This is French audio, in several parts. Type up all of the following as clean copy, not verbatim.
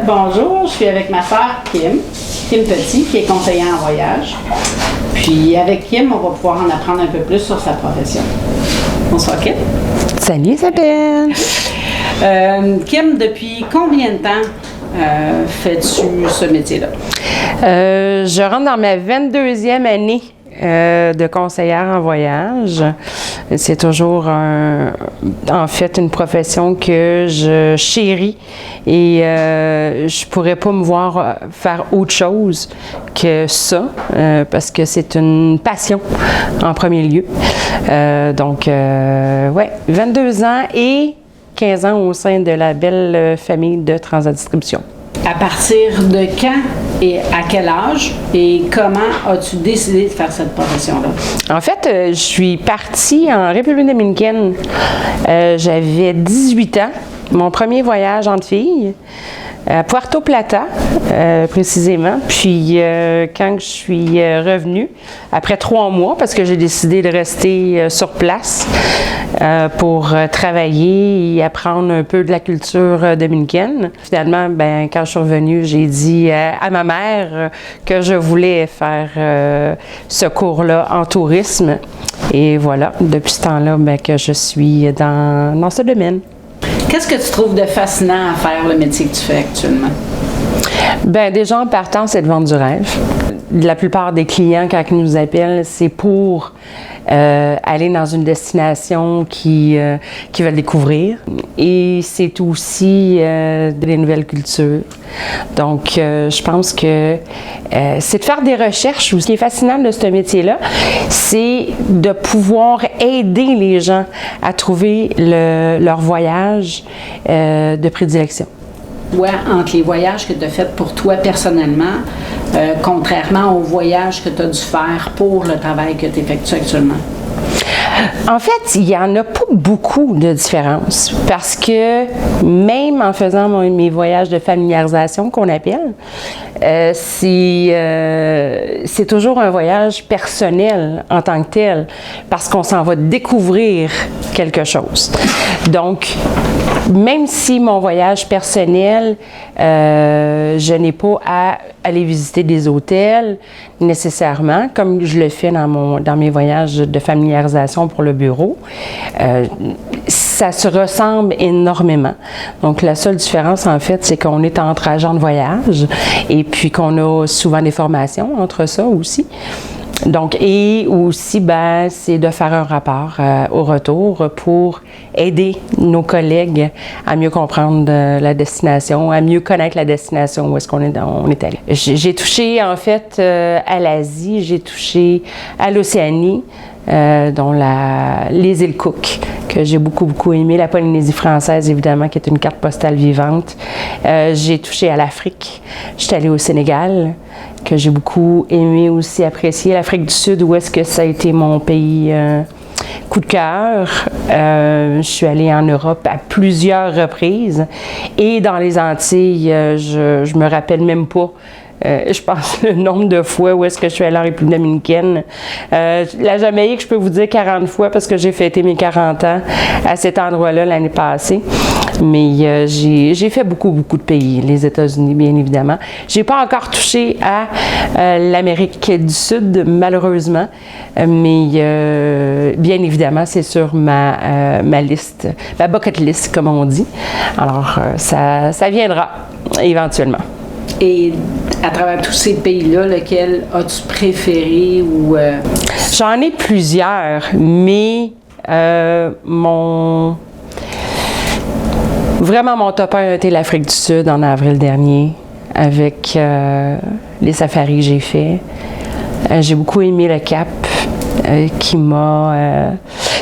Bonjour, je suis avec ma sœur Kim Petit, qui est conseillère en voyage. Puis avec Kim, on va pouvoir en apprendre un peu plus sur sa profession. Bonsoir Kim. Salut Isabelle. Kim, depuis combien de temps fais-tu ce métier-là? Je rentre dans ma 22e année de conseillère en voyage. C'est toujours en fait une profession que je chéris et je pourrais pas me voir faire autre chose que ça parce que c'est une passion en premier lieu. Donc, 22 ans et 15 ans au sein de la belle famille de Transat Distribution. À partir de quand et à quel âge et comment as-tu décidé de faire cette profession-là? En fait, je suis partie en République dominicaine. J'avais 18 ans, mon premier voyage entre filles, à Puerto Plata, précisément. Puis, quand je suis revenue, après 3 mois, parce que j'ai décidé de rester sur place pour travailler et apprendre un peu de la culture dominicaine. Finalement, quand je suis revenue, j'ai dit à ma mère que je voulais faire ce cours-là en tourisme. Et voilà, depuis ce temps-là, que je suis dans ce domaine. Qu'est-ce que tu trouves de fascinant à faire le métier que tu fais actuellement? Déjà en partant, c'est de vendre du rêve. La plupart des clients, quand ils nous appellent, c'est pour aller dans une destination qu'ils veulent découvrir. Et c'est aussi des nouvelles cultures. Donc, je pense que c'est de faire des recherches. Ce qui est fascinant de ce métier-là, c'est de pouvoir aider les gens à trouver leur voyage de prédilection. Ouais, entre les voyages que tu as faits pour toi personnellement, contrairement aux voyages que tu as dû faire pour le travail que tu effectues actuellement? En fait, il n'y en a pas beaucoup de différence parce que même en faisant mes voyages de familiarisation qu'on appelle, c'est toujours un voyage personnel en tant que tel parce qu'on s'en va découvrir quelque chose. Donc, même si mon voyage personnel, je n'ai pas à aller visiter des hôtels nécessairement, comme je le fais dans mes voyages de familiarisation pour le bureau, ça se ressemble énormément. Donc, la seule différence, en fait, c'est qu'on est entre agents de voyage et puis qu'on a souvent des formations entre ça aussi. Donc, et aussi, c'est de faire un rapport au retour pour aider nos collègues à mieux comprendre la destination, à mieux connaître la destination où est-ce qu'on est allé. J'ai touché, en fait, à l'Asie, j'ai touché à l'Océanie, dont les îles Cook, que j'ai beaucoup aimé, la Polynésie française, évidemment, qui est une carte postale vivante. J'ai touché à l'Afrique, j'étais allée au Sénégal, que j'ai beaucoup aimé aussi apprécier. L'Afrique du Sud, où est-ce que ça a été mon pays coup de cœur. Je suis allée en Europe à plusieurs reprises. Et dans les Antilles, je me rappelle même pas. Je pense le nombre de fois où est-ce que je suis allée en République dominicaine. La Jamaïque, je peux vous dire 40 fois parce que j'ai fêté mes 40 ans à cet endroit-là l'année passée. Mais j'ai fait beaucoup de pays. Les États-Unis, bien évidemment. J'ai pas encore touché à l'Amérique du Sud, malheureusement. Mais bien évidemment, c'est sur ma liste, ma bucket list, comme on dit. Alors, ça viendra éventuellement. Et à travers tous ces pays-là, lequel as-tu préféré ou... J'en ai plusieurs, mais vraiment mon top 1 a été l'Afrique du Sud en avril dernier, avec les safaris que j'ai faits. J'ai beaucoup aimé le Cap,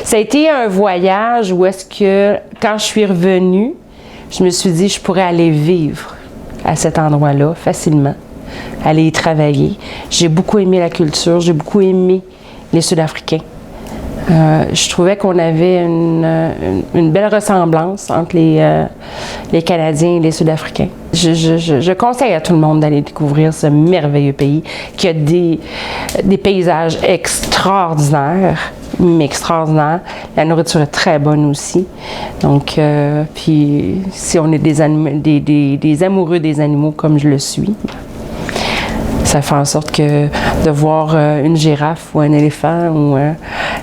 ça a été un voyage où est-ce que, quand je suis revenue, je me suis dit je pourrais aller vivre à cet endroit-là facilement, aller y travailler. J'ai beaucoup aimé la culture, j'ai beaucoup aimé les Sud-Africains. Je trouvais qu'on avait une belle ressemblance entre les Canadiens et les Sud-Africains. Je conseille à tout le monde d'aller découvrir ce merveilleux pays qui a des paysages extraordinaires, mais extraordinaires. La nourriture est très bonne aussi. Donc, puis si on est des amoureux des animaux comme je le suis, ça fait en sorte que de voir une girafe ou un éléphant,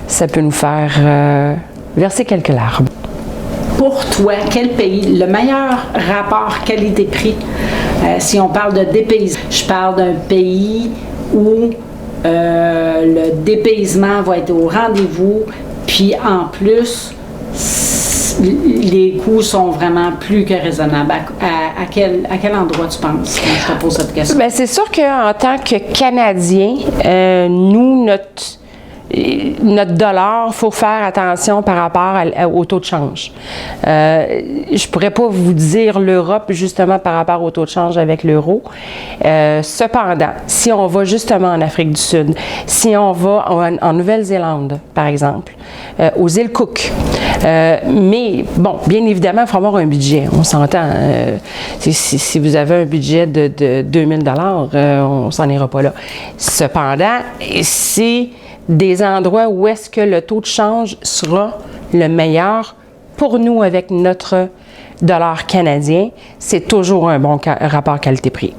ça peut nous faire verser quelques larmes. Pour toi, quel pays, le meilleur rapport qualité-prix, si on parle de dépaysement, je parle d'un pays où le dépaysement va être au rendez-vous, puis en plus, les coûts sont vraiment plus que raisonnables. À quel endroit tu penses quand je te pose cette question? Bien, c'est sûr qu'en tant que Canadiens, nous, notre dollar, il faut faire attention par rapport au taux de change. Je ne pourrais pas vous dire l'Europe justement par rapport au taux de change avec l'euro. Cependant, si on va justement en Afrique du Sud, si on va en Nouvelle-Zélande, par exemple, aux îles Cook, mais bon, bien évidemment, il faut avoir un budget, on s'entend. Si vous avez un budget de 2000 $, on s'en ira pas là. Cependant, c'est des endroits où est-ce que le taux de change sera le meilleur pour nous avec notre dollar canadien, c'est toujours un bon rapport qualité-prix.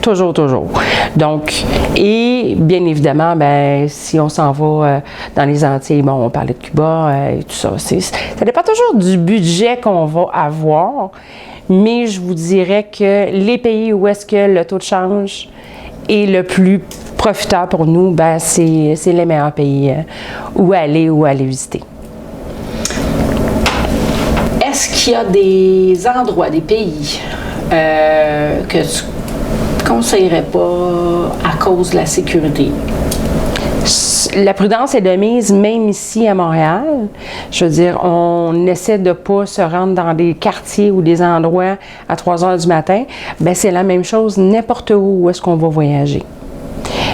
Toujours, toujours. Donc, et bien évidemment, ben, si on s'en va dans les Antilles, bon, on parlait de Cuba et tout ça. Ça dépend toujours du budget qu'on va avoir, mais je vous dirais que les pays où est-ce que le taux de change est le plus profiteur pour nous, ben, c'est les meilleurs pays où aller visiter. Est-ce qu'il y a des endroits, des pays que tu ne conseillerais pas à cause de la sécurité? La prudence est de mise, même ici à Montréal. Je veux dire, on essaie de ne pas se rendre dans des quartiers ou des endroits à 3 heures du matin. Bien, c'est la même chose n'importe où est-ce qu'on va voyager.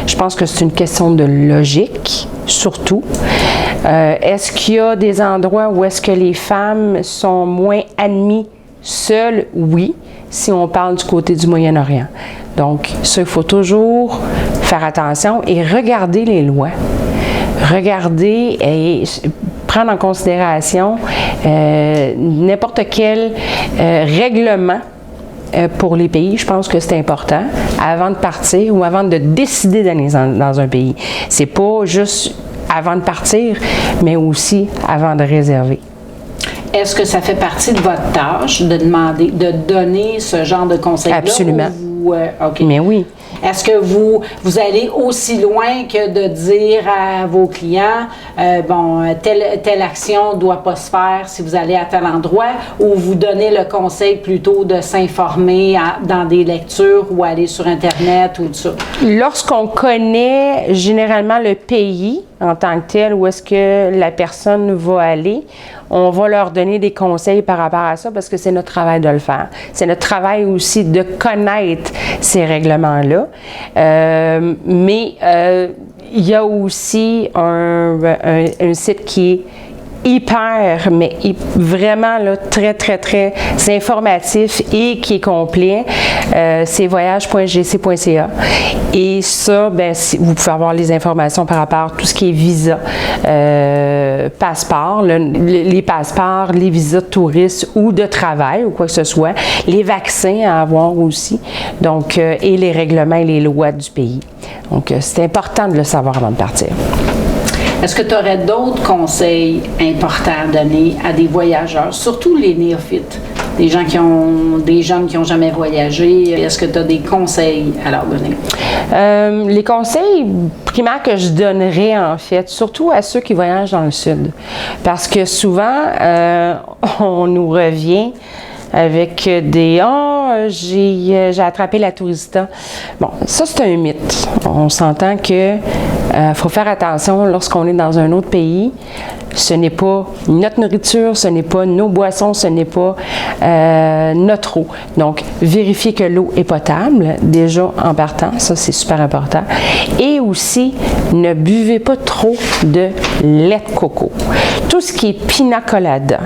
Je pense que c'est une question de logique, surtout. Est-ce qu'il y a des endroits où est-ce que les femmes sont moins admises seules? Oui, si on parle du côté du Moyen-Orient. Donc, ça, il faut toujours faire attention et regarder les lois. Regarder et prendre en considération n'importe quel règlement pour les pays. Je pense que c'est important avant de partir ou avant de décider d'aller dans un pays. C'est pas juste avant de partir, mais aussi avant de réserver. Est-ce que ça fait partie de votre tâche de demander, de donner ce genre de conseils-là? Absolument. Okay. Mais oui. Est-ce que vous allez aussi loin que de dire à vos clients, telle action ne doit pas se faire si vous allez à tel endroit, ou vous donnez le conseil plutôt de s'informer dans des lectures ou aller sur Internet ou tout ça? Lorsqu'on connaît généralement le pays en tant que tel, où est-ce que la personne va aller, on va leur donner des conseils par rapport à ça parce que c'est notre travail de le faire. C'est notre travail aussi de connaître ces règlements-là. Mais il y a aussi un site qui est vraiment là, très, très, très informatif et qui est complet. C'est voyage.gc.ca. Et ça, ben, vous pouvez avoir les informations par rapport à tout ce qui est visa, passeport, les passeports, les visas de touristes ou de travail ou quoi que ce soit, les vaccins à avoir aussi, donc, et les règlements et les lois du pays. Donc, c'est important de le savoir avant de partir. Est-ce que tu aurais d'autres conseils importants à donner à des voyageurs, surtout les néophytes, des jeunes qui n'ont jamais voyagé? Est-ce que tu as des conseils à leur donner? Les conseils primaires que je donnerais, en fait, surtout à ceux qui voyagent dans le Sud, parce que souvent, on nous revient avec des « j'ai attrapé la tourista ». Bon, ça, c'est un mythe. On s'entend que faut faire attention lorsqu'on est dans un autre pays. ce n'est pas notre nourriture, ce n'est pas nos boissons, ce n'est pas notre eau. Donc, vérifiez que l'eau est potable, déjà en partant, ça c'est super important. Et aussi, ne buvez pas trop de lait de coco. Tout ce qui est pina colada,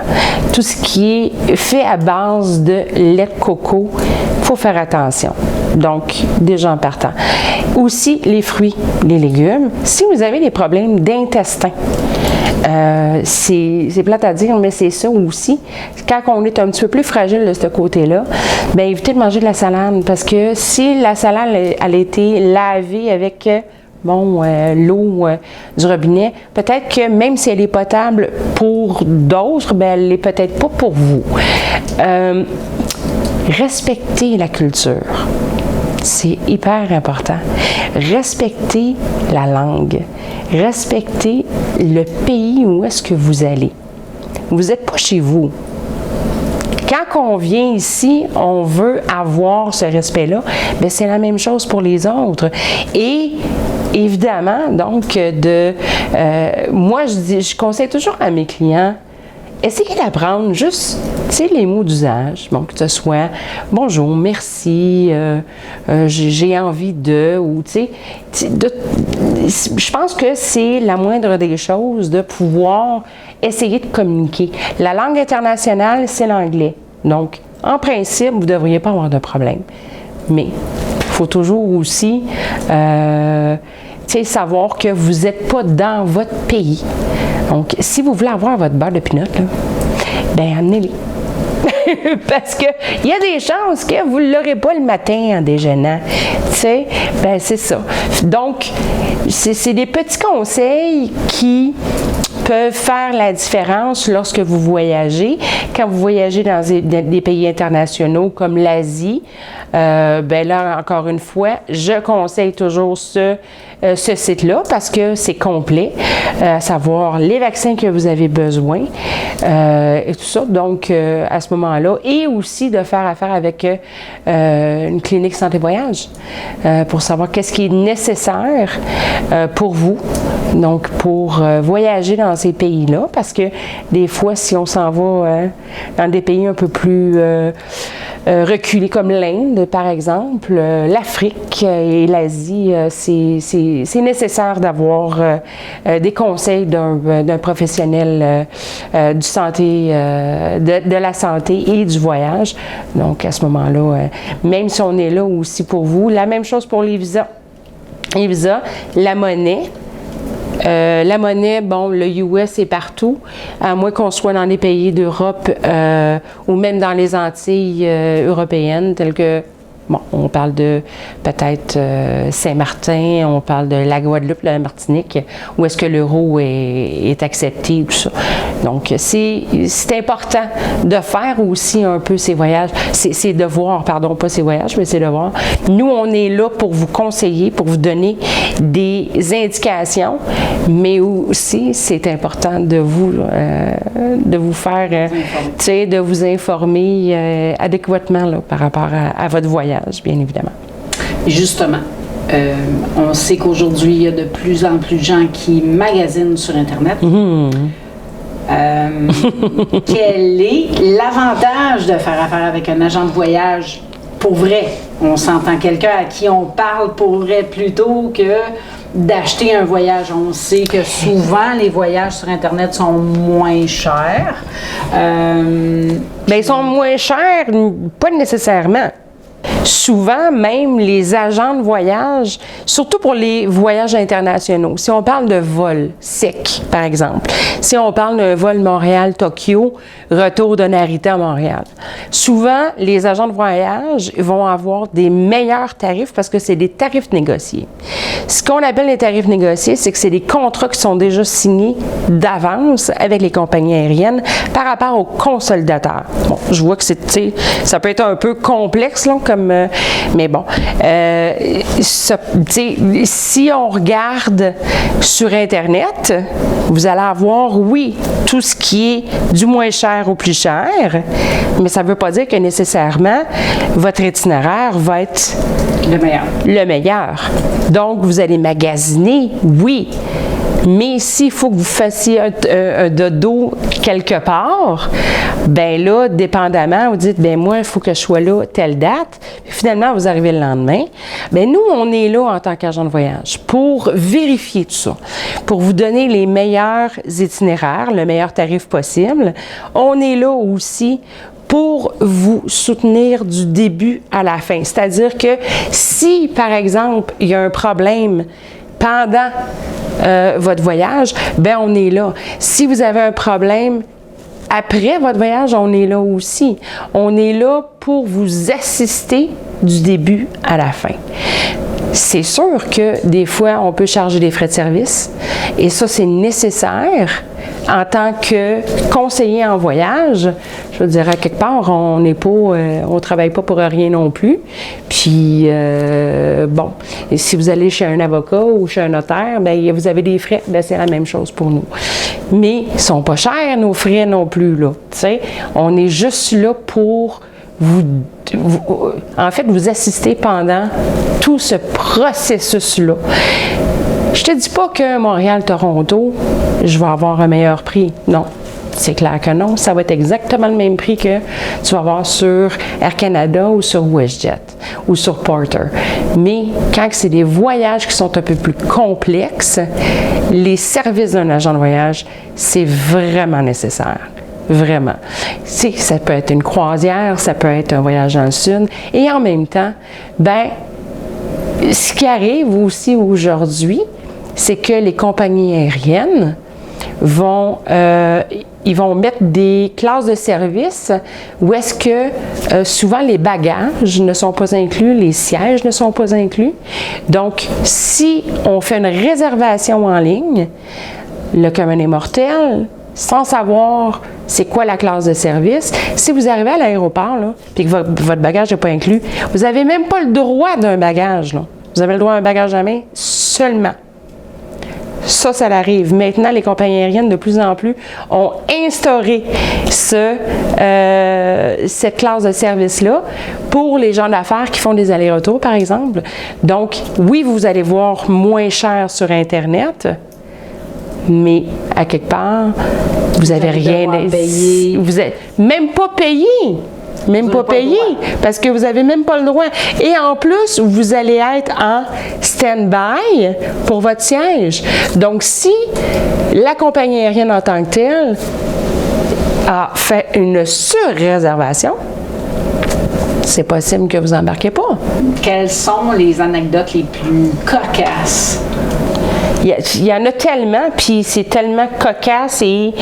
tout ce qui est fait à base de lait de coco, il faut faire attention. Donc, déjà en partant. Aussi, les fruits, les légumes. Si vous avez des problèmes d'intestin, c'est plate à dire, mais c'est ça aussi. Quand on est un petit peu plus fragile de ce côté-là, bien, évitez de manger de la salade parce que si la salade elle a été lavée avec l'eau du robinet, peut-être que même si elle est potable pour d'autres, bien, elle n'est peut-être pas pour vous. Respectez la culture. C'est hyper important. Respectez la langue. Respectez le pays où est-ce que vous allez. Vous n'êtes pas chez vous. Quand on vient ici, on veut avoir ce respect-là, bien, c'est la même chose pour les autres. Et évidemment, donc, moi, je conseille toujours à mes clients, essayez d'apprendre juste, tu sais, les mots d'usage. Bon, que ce soit bonjour, merci, j'ai envie de, ou tu sais, je pense que c'est la moindre des choses de pouvoir essayer de communiquer. La langue internationale, c'est l'anglais. Donc, en principe, vous ne devriez pas avoir de problème. Mais il faut toujours aussi savoir que vous n'êtes pas dans votre pays. Donc, si vous voulez avoir votre beurre de pinot, bien, amenez-les. Parce qu'il y a des chances que vous ne l'aurez pas le matin en déjeunant. Tu sais, bien, c'est ça. Donc, c'est des petits conseils qui peuvent faire la différence lorsque vous voyagez. Quand vous voyagez dans des pays internationaux comme l'Asie, bien là, encore une fois, je conseille toujours ce site-là parce que c'est complet, à savoir les vaccins que vous avez besoin et tout ça. Donc, à ce moment-là, et aussi de faire affaire avec une clinique santé voyage pour savoir qu'est-ce qui est nécessaire pour vous, donc pour voyager dans ces pays-là, parce que des fois, si on s'en va dans des pays un peu plus reculés comme l'Inde, par exemple, l'Afrique et l'Asie, c'est nécessaire d'avoir des conseils d'un professionnel de la santé et du voyage. Donc, à ce moment-là, même si on est là aussi pour vous, la même chose pour les visas. Les visas, la monnaie. La monnaie, bon, le US est partout, à moins qu'on soit dans des pays d'Europe ou même dans les Antilles européennes, telles que, bon, on parle de peut-être Saint-Martin, on parle de la Guadeloupe, la Martinique, où est-ce que l'euro est accepté, tout ça. Donc, c'est important de faire aussi un peu ces voyages, ces devoirs, pardon, pas ces voyages, mais ces devoirs. Nous, on est là pour vous conseiller, pour vous donner des indications, mais aussi, c'est important de vous faire, tu sais, de vous informer adéquatement là, par rapport à votre voyage, bien évidemment. Justement, on sait qu'aujourd'hui, il y a de plus en plus de gens qui magasinent sur Internet. Mmh. Quel est l'avantage de faire affaire avec un agent de voyage pour vrai? On s'entend quelqu'un à qui on parle pour vrai plutôt que d'acheter un voyage. On sait que souvent, les voyages sur Internet sont moins chers. Bien, ils sont moins chers, pas nécessairement. Souvent, même les agents de voyage, surtout pour les voyages internationaux, si on parle de vol sec, par exemple, si on parle d'un vol Montréal-Tokyo, retour de Narita à Montréal, souvent, les agents de voyage vont avoir des meilleurs tarifs parce que c'est des tarifs négociés. Ce qu'on appelle les tarifs négociés, c'est que c'est des contrats qui sont déjà signés d'avance avec les compagnies aériennes par rapport aux consolidateurs. Bon, je vois que ça peut être un peu complexe, là, mais bon, si on regarde sur Internet, vous allez avoir, oui, tout ce qui est du moins cher au plus cher, mais ça ne veut pas dire que nécessairement votre itinéraire va être le meilleur. Donc, vous allez magasiner, oui, Mais s'il faut que vous fassiez un dodo quelque part, ben là, dépendamment, vous dites, ben moi, il faut que je sois là telle date. Puis finalement, vous arrivez le lendemain. Ben nous, on est là en tant qu'agent de voyage pour vérifier tout ça, pour vous donner les meilleurs itinéraires, le meilleur tarif possible. On est là aussi pour vous soutenir du début à la fin. C'est-à-dire que si, par exemple, il y a un problème pendant votre voyage, ben on est là. Si vous avez un problème après votre voyage, on est là aussi. On est là pour vous assister du début à la fin. C'est sûr que des fois, on peut charger des frais de service et ça, c'est nécessaire en tant que conseiller en voyage. Je veux dire, à quelque part, on n'est pas, on travaille pas pour rien non plus. Puis, bon, et si vous allez chez un avocat ou chez un notaire, bien, vous avez des frais, bien, c'est la même chose pour nous. Mais ils sont pas chers, nos frais non plus, là. Tu sais, on est juste là pour en fait, vous assister pendant tout ce processus-là. Je te dis pas que Montréal-Toronto, je vais avoir un meilleur prix. Non, c'est clair que non. Ça va être exactement le même prix que tu vas avoir sur Air Canada ou sur WestJet ou sur Porter. Mais quand c'est des voyages qui sont un peu plus complexes, les services d'un agent de voyage, c'est vraiment nécessaire. Vraiment. Ça peut être une croisière, ça peut être un voyage dans le sud. Et en même temps, ben, ce qui arrive aussi aujourd'hui, c'est que les compagnies aériennes ils vont mettre des classes de service où est-ce que souvent les bagages ne sont pas inclus, les sièges ne sont pas inclus. Donc, si on fait une réservation en ligne, le commun des mortels, sans savoir c'est quoi la classe de service, si vous arrivez à l'aéroport et que votre bagage n'est pas inclus, vous n'avez même pas le droit d'un bagage. Là. Vous avez le droit à un bagage à main seulement. Ça arrive. Maintenant, les compagnies aériennes, de plus en plus, ont instauré cette classe de service-là pour les gens d'affaires qui font des allers-retours, par exemple. Donc, oui, vous allez voir moins cher sur Internet, mais à quelque part, vous n'avez rien à payer. Vous n'êtes même pas payé. Même pas payé, parce que vous n'avez même pas le droit. Et en plus, vous allez être en stand-by pour votre siège. Donc, si la compagnie aérienne en tant que telle a fait une surréservation, c'est possible que vous n'embarquez pas. Quelles sont les anecdotes les plus cocasses? Il y en a tellement, puis c'est tellement cocasse. Et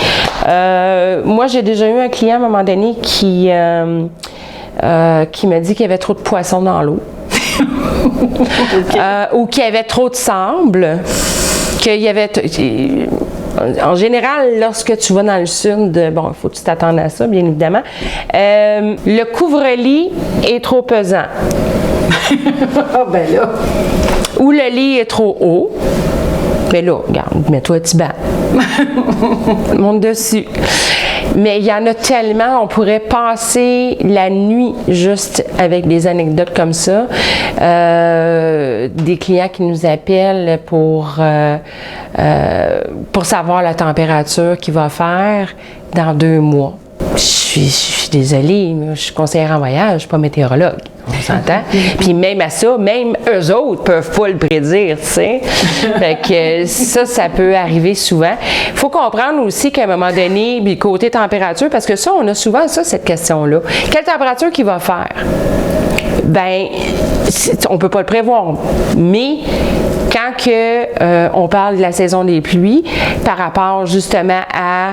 moi, j'ai déjà eu un client à un moment donné qui m'a dit qu'il y avait trop de poissons dans l'eau. Ou qu'il y avait trop de sable. Qu'il y avait... En général, lorsque tu vas dans le sud, bon, il faut que tu t'attendes à ça, bien évidemment, le couvre-lit est trop pesant. Ah, ben là. Ou le lit est trop haut. Ben là, regarde, mets-toi un petit banc. Monte dessus. Mais il y en a tellement, on pourrait passer la nuit juste avec des anecdotes comme ça. Des clients qui nous appellent pour savoir la température qu'il va faire dans 2 mois. Je suis désolée, je suis conseillère en voyage, je ne suis pas météorologue. On s'entend? Puis même à ça, même eux autres peuvent pas le prédire, tu sais. Fait que ça peut arriver souvent. Il faut comprendre aussi qu'à un moment donné, le côté température, parce que ça, on a souvent cette question-là. Quelle température qu'il va faire? Ben, on peut pas le prévoir. Mais quand on parle de la saison des pluies, par rapport justement à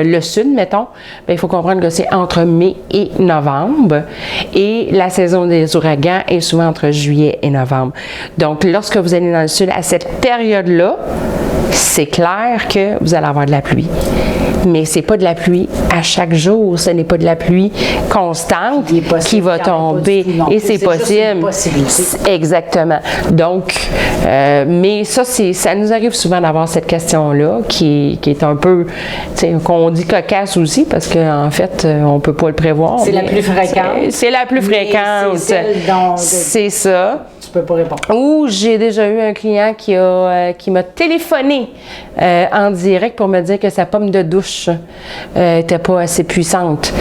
le sud, mettons, ben, il faut comprendre que c'est entre mai et novembre. Et la saison des ouragans est souvent entre juillet et novembre. Donc, lorsque vous allez dans le sud, à cette période-là, c'est clair que vous allez avoir de la pluie. Mais c'est pas de la pluie à chaque jour, ce n'est pas de la pluie constante qui va tomber. Et c'est possible. Exactement. Donc, mais ça nous arrive souvent d'avoir cette question-là qui est un peu, qu'on dit cocasse aussi, parce qu'en fait, on peut pas le prévoir. C'est la plus fréquente. C'est la plus fréquente. C'est ça. Tu peux pas répondre. Ou j'ai déjà eu un client qui m'a téléphoné en direct pour me dire que sa pomme de douche n'était pas assez puissante.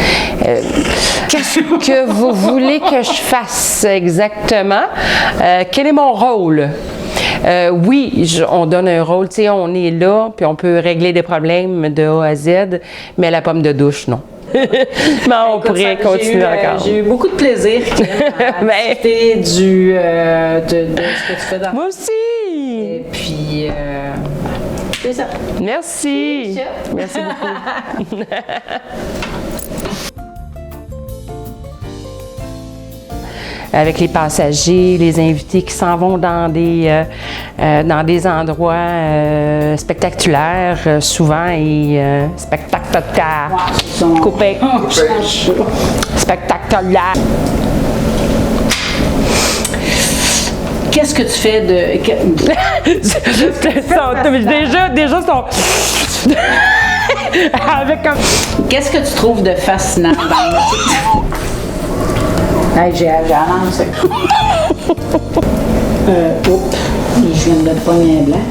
Qu'est-ce que vous voulez que je fasse exactement? Quel est mon rôle? Oui, on donne un rôle, tu sais, on est là, puis on peut régler des problèmes de A à Z, mais la pomme de douche, non. Mais on pourrait continuer encore. J'ai eu beaucoup de plaisir à discuter de ce que tu fais dans. Moi aussi! Et puis, c'est ça. Merci! Merci beaucoup. Avec les passagers, les invités qui s'en vont dans des endroits spectaculaires, souvent, et spectaculaires. Coupé. Spectaculaire. Qu'est-ce que tu fais de. Déjà, son. Avec un. Qu'est-ce que tu trouves de fascinant dans le métier? Hey, j'ai la langue sec. Je viens de te pogner un blanc.